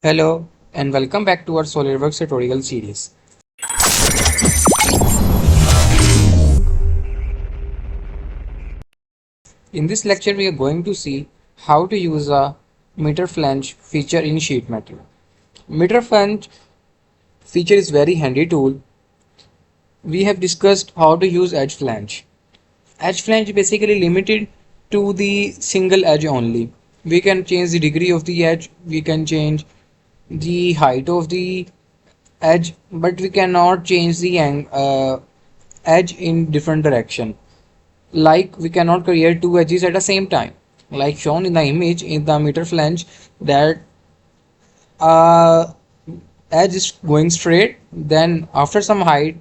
Hello and welcome back to our SOLIDWORKS tutorial series. In this lecture we are going to see how to use a Miter Flange feature in sheet metal. Miter Flange feature is very handy tool. We have discussed how to use edge flange. Edge flange is basically limited to the single edge only. We can change the degree of the edge, we can change the height of the edge, but we cannot change the edge in different direction. Like we cannot create two edges at the same time, like shown in the image in the Miter Flange, that uh, edge is going straight, then after some height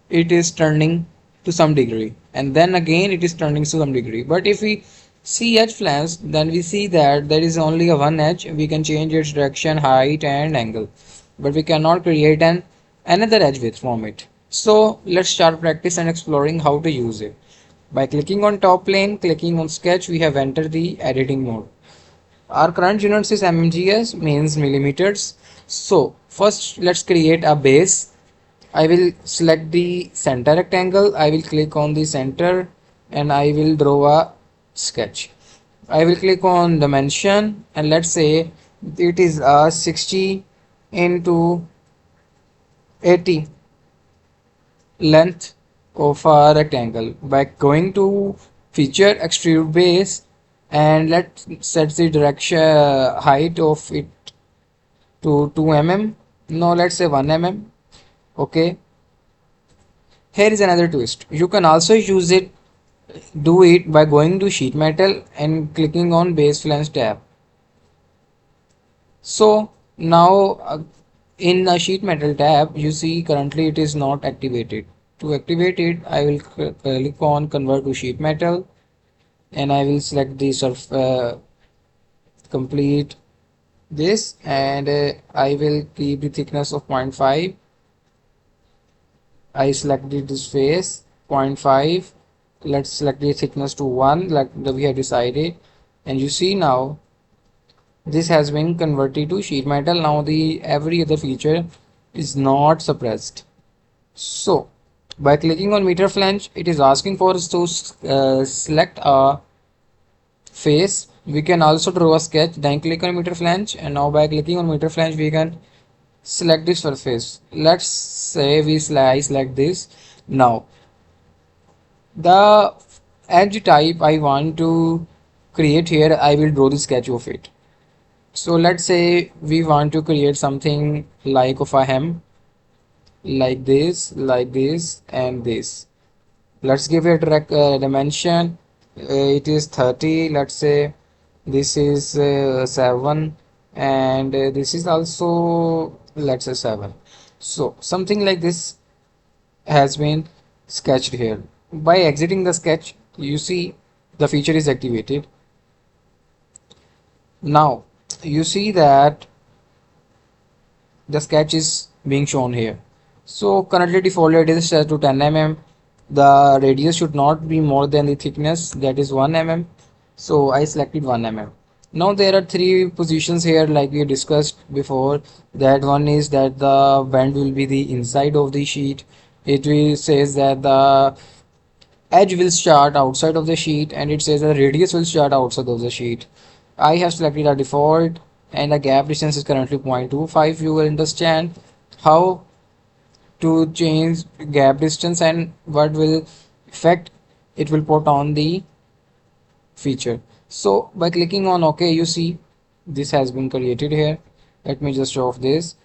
it is turning to some degree, and then again it is turning to some degree. But if we see edge flange, then we see that there is only a one edge. We can change its direction, height and angle, but we cannot create another edge width from it. So let's start practice and exploring how to use it. By clicking on top plane, clicking on sketch, we have entered the editing mode. Our current units is mmgs, means millimeters. So first let's create a base. I will select the center rectangle. I will click on the center and I will draw a sketch. I will click on dimension and let's say it is a 60 into 80 length of a rectangle. By going to feature extrude base and let's set the direction height of it to 2 mm. No, let's say 1 mm. Okay, here is another twist. You can also do it by going to sheet metal and clicking on base flange tab. So now in the sheet metal tab, you see currently it is not activated. To activate it, I will click on convert to sheet metal and I will select the complete this, and I will keep the thickness of 0.5. I selected this face 0.5. Let's select the thickness to 1 like we have decided, and you see now this has been converted to sheet metal. Now the every other feature is not suppressed. So by clicking on Miter Flange, it is asking for us to select a face. We can also draw a sketch, then click on Miter Flange, and now by clicking on Miter Flange we can select this surface. Let's say we select this. Now the edge type I want to create here, I will draw the sketch of it. So let's say we want to create something like of a hem, like this, and this. Let's give it dimension. It is 30. Let's say this is 7, and this is also, let's say, 7. So something like this has been sketched here. By exiting the sketch, you see the feature is activated. Now you see that the sketch is being shown here. So currently default is set to 10 mm. The radius should not be more than the thickness, that is 1 mm. So I selected 1 mm. Now there are three positions here like we discussed before. That one is that the bend will be the inside of the sheet. It will says that the edge will start outside of the sheet, and it says the radius will start outside of the sheet. I have selected a default and the gap distance is currently 0.25. You will understand how to change gap distance and what will effect it will put on the feature. So by clicking on OK, you see this has been created here. Let me just show off this.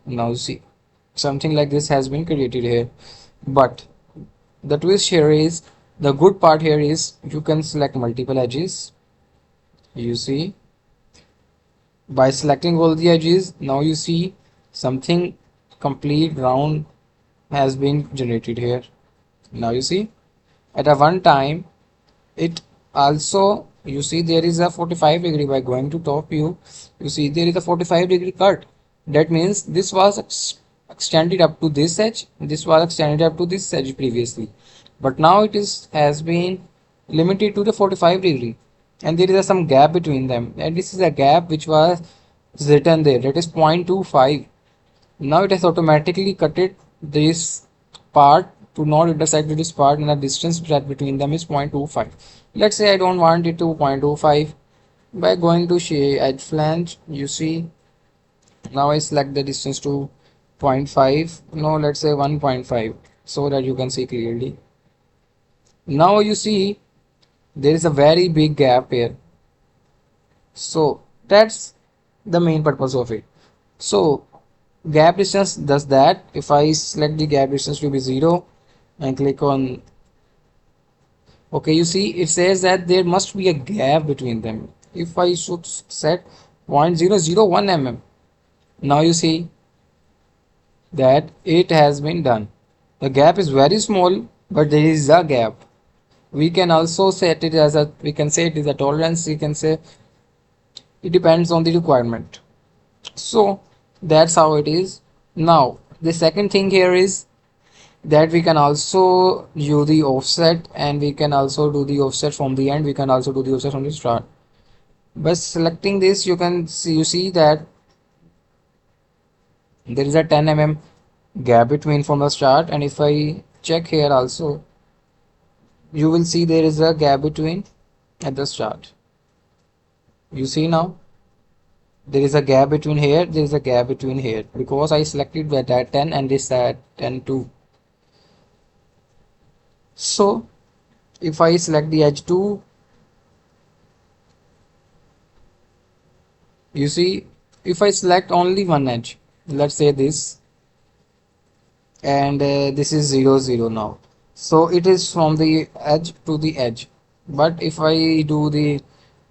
Now you see something like this has been created here. But the twist here is, the good part here is you can select multiple edges. You see, by selecting all the edges, now you see something complete round has been generated here. Now you see at a one time it also, you see there is a 45 degree. By going to top view, you see there is a 45-degree cut. That means this was extended up to this edge, this was extended up to this edge previously, but now it has been limited to the 45 degree, and there is some gap between them, and this is a gap which was is written there, that is 0.25. Now it has automatically cut it this part to not intersect with this part, and the distance that between them is 0.25. Let's say I don't want it to 0.25. By going to edge flange, you see, now I select the distance to 0.5. No, let's say 1.5, so that you can see clearly. Now you see there is a very big gap here, so that's the main purpose of it. So gap distance does that. If I select the gap distance to be 0 and click on OK, you see it says that there must be a gap between them. If I should set 0.001 mm, now you see that it has been done. The gap is very small, but there is a gap. We can also set it as we can say it is a tolerance. We can say it depends on the requirement. So that's how it is. Now the second thing here is that we can also use the offset, and we can also do the offset from the end. We can also do the offset from the start. By selecting this, you see that there is a 10 mm gap between from the start, and if I check here also, you will see there is a gap between at the start. You see now there is a gap between here, there is a gap between here, because I selected that 10 and this at 10 too. So if I select the edge 2, you see, if I select only one edge, let's say this, and this is 0 0 now, so it is from the edge to the edge. But if I do the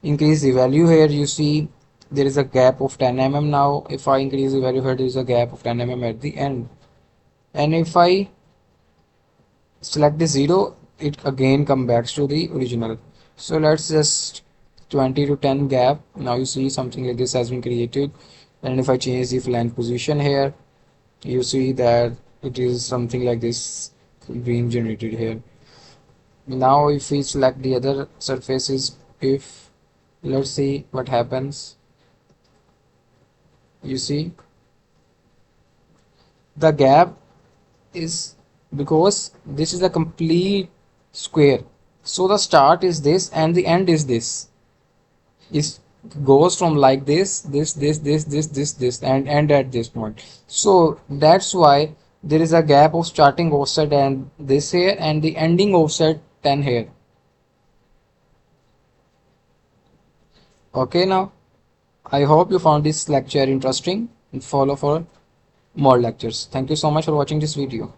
increase the value here, you see there is a gap of 10 mm now. If I increase the value here, there is a gap of 10 mm at the end, and if I select the 0, it again comes back to the original. So let's just 20 to 10 gap. Now you see something like this has been created, and if I change the flange position here, you see that it is something like this being generated here. Now if we select the other surfaces, if let's see what happens, you see the gap is because this is a complete square, so the start is this and the end is this. It goes from like this and end at this point. So that's why there is a gap of starting offset and this here, and the ending offset 10 here. Okay, now I hope you found this lecture interesting, and follow for more lectures. Thank you so much for watching this video.